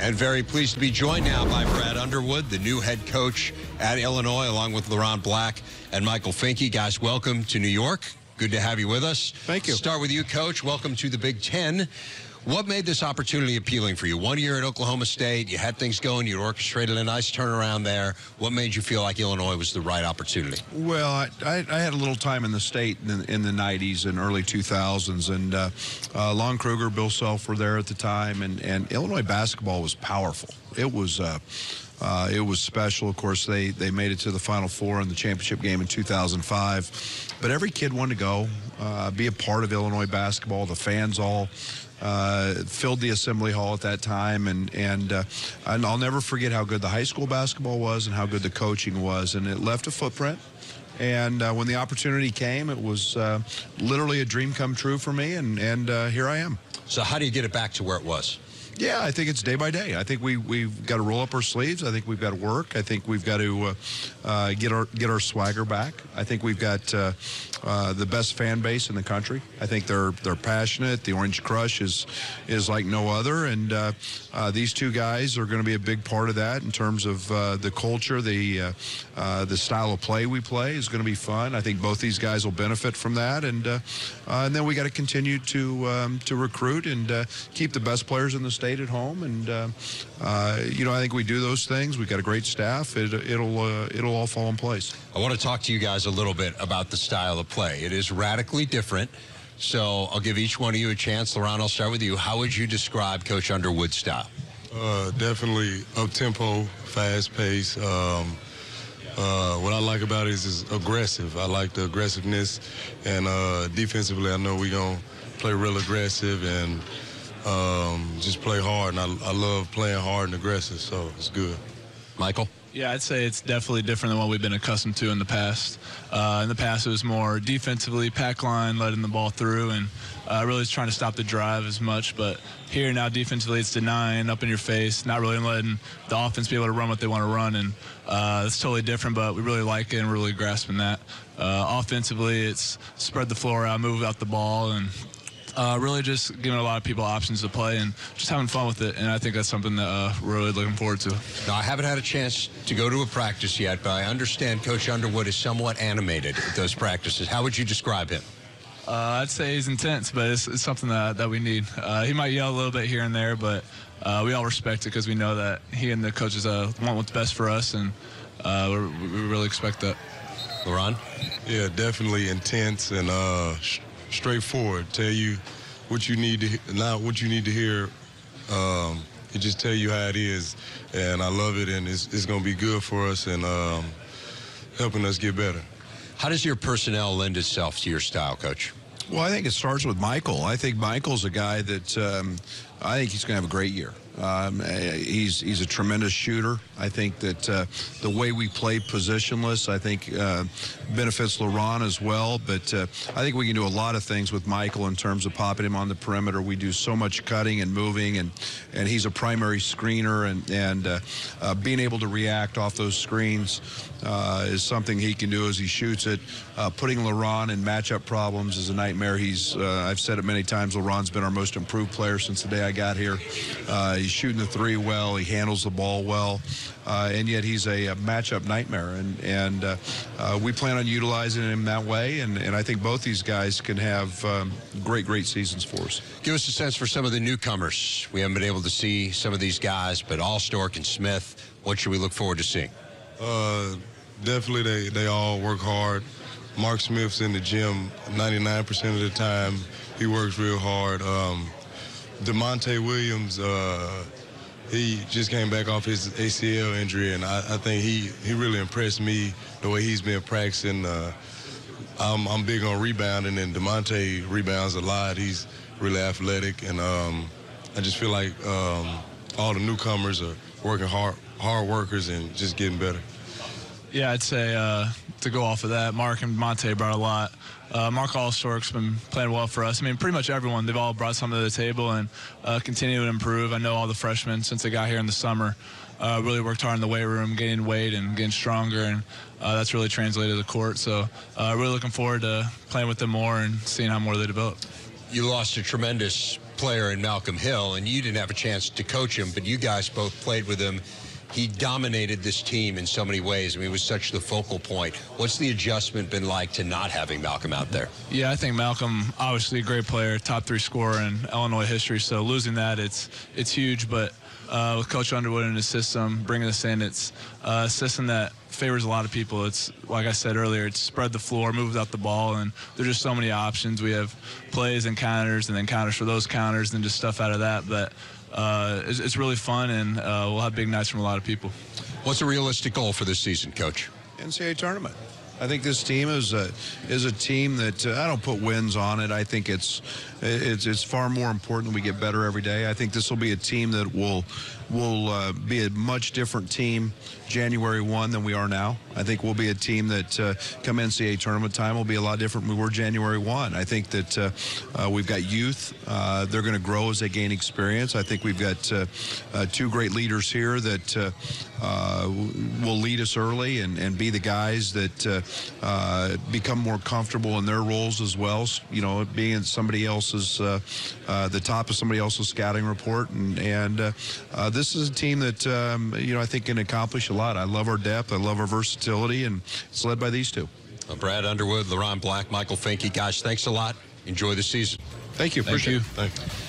And very pleased to be joined now by Brad Underwood, the new head coach at Illinois, along with Leron Black and Michael Finke. Guys, welcome to New York. Good to have you with us. Thank you. Start with you, Coach. Welcome to the Big Ten. What made this opportunity appealing for you? 1 year at Oklahoma State, you had things going, you orchestrated a nice turnaround there. What made you feel like Illinois was the right opportunity? Well, I had a little time in the state in the 90s and early 2000s, and Lon Kruger, Bill Self were there at the time, and Illinois basketball was powerful. It was special. Of course, they made it to the Final Four in the championship game in 2005. But every kid wanted to go, be a part of Illinois basketball. The fans all filled the assembly hall at that time, and I'll never forget how good the high school basketball was and how good the coaching was, and it left a footprint. And when the opportunity came, it was literally a dream come true for me, and here I am. So how do you get it back to where it was? Yeah, I think it's day by day. I think we've got to roll up our sleeves. I think we've got to work. I think we've got to get our swagger back. I think we've got the best fan base in the country. I think they're passionate. The Orange Crush is like no other, and these two guys are going to be a big part of that in terms of the culture, the style of play we play is going to be fun. I think both these guys will benefit from that, and then we got to continue to recruit and keep the best players in the state at home, and I think we do those things. We've got a great staff. It'll all fall in place. I want to talk to you guys a little bit about the style of play. It is radically different, so I'll give each one of you a chance. Leron, I'll start with you. How would you describe Coach Underwood's style? Definitely up-tempo, fast-paced. What I like about it is aggressive. I like the aggressiveness, and defensively I know we're going to play real aggressive and just play hard, and I love playing hard and aggressive, so it's good. Michael? Yeah, I'd say it's definitely different than what we've been accustomed to in the past. In the past, it was more defensively, pack line, letting the ball through, and really just trying to stop the drive as much. But here now, defensively, it's denying, up in your face, not really letting the offense be able to run what they want to run, and it's totally different, but we really like it and we're really grasping that. Offensively, it's spread the floor out, move out the ball, and really just giving a lot of people options to play and just having fun with it, and I think that's something that we're really looking forward to. Now, I haven't had a chance to go to a practice yet, but I understand Coach Underwood is somewhat animated at those practices. How would you describe him? I'd say he's intense, but it's something that we need. He might yell a little bit here and there, but we all respect it because we know that he and the coaches want what's best for us, and we really expect that. Leron? Yeah, definitely intense and straightforward. Tell you what you need to, not what you need to hear. It just tell you how it is, and I love it, and it's going to be good for us and helping us get better. How does your personnel lend itself to your style, Coach? Well, I think it starts with Michael. I think Michael's a guy that I think he's going to have a great year. He's a tremendous shooter. I think that the way we play positionless, I think benefits Leron as well. But I think we can do a lot of things with Michael in terms of popping him on the perimeter. We do so much cutting and moving, and he's a primary screener, and being able to react off those screens is something he can do as he shoots it. Putting Leron in matchup problems is a nightmare. I've said it many times, Leron's been our most improved player since the day I got here. He's shooting the three well, he handles the ball well, and yet he's a matchup nightmare, and we plan on utilizing him that way, and I think both these guys can have great seasons for us. Give us a sense for some of the newcomers. We haven't been able to see some of these guys, but Allstork and Smith, what should we look forward to seeing? Definitely they all work hard. Mark Smith's in the gym 99% of the time. He works real hard. DeMonte Williams, he just came back off his ACL injury, and I think he really impressed me the way he's been practicing. I'm big on rebounding, and DeMonte rebounds a lot. He's really athletic, and I just feel like all the newcomers are working hard workers and just getting better. Yeah, I'd say to go off of that, Mark and Monte brought a lot. Mark Allstork's been playing well for us. I mean, pretty much everyone, they've all brought something to the table and continue to improve. I know all the freshmen, since they got here in the summer, really worked hard in the weight room, gaining weight and getting stronger, and that's really translated to the court. So really looking forward to playing with them more and seeing how more they develop. You lost a tremendous player in Malcolm Hill, and you didn't have a chance to coach him, but you guys both played with him. He dominated this team in so many ways. I mean, he was such the focal point. What's the adjustment been like to not having Malcolm out there? Yeah, I think Malcolm, obviously a great player, top 3 scorer in Illinois history. So losing that, it's huge. But with Coach Underwood and his system, bringing us in, it's a system that favors a lot of people. It's, like I said earlier, it's spread the floor, move without the ball, and there's just so many options. We have plays and counters, and then counters for those counters, and just stuff out of that. But it's really fun, and we'll have big nights from a lot of people. What's a realistic goal for this season, Coach? NCAA tournament. I think this team is a team that I don't put wins on it. I think it's far more important that we get better every day. I think this will be a team that will be a much different team January 1 than we are now. I think we'll be a team that come NCAA tournament time will be a lot different than we were January 1. I think that we've got youth. They're going to grow as they gain experience. I think we've got 2 great leaders here that will lead us early and be the guys that become more comfortable in their roles as well. You know, being somebody else's, the top of somebody else's scouting report. And this is a team that, you know, I think can accomplish a lot. I love our depth. I love our versatility, and it's led by these 2. Brad Underwood, Leron Black, Michael Finke. Guys, thanks a lot. Enjoy the season. Thank you. Thank you. Thank you.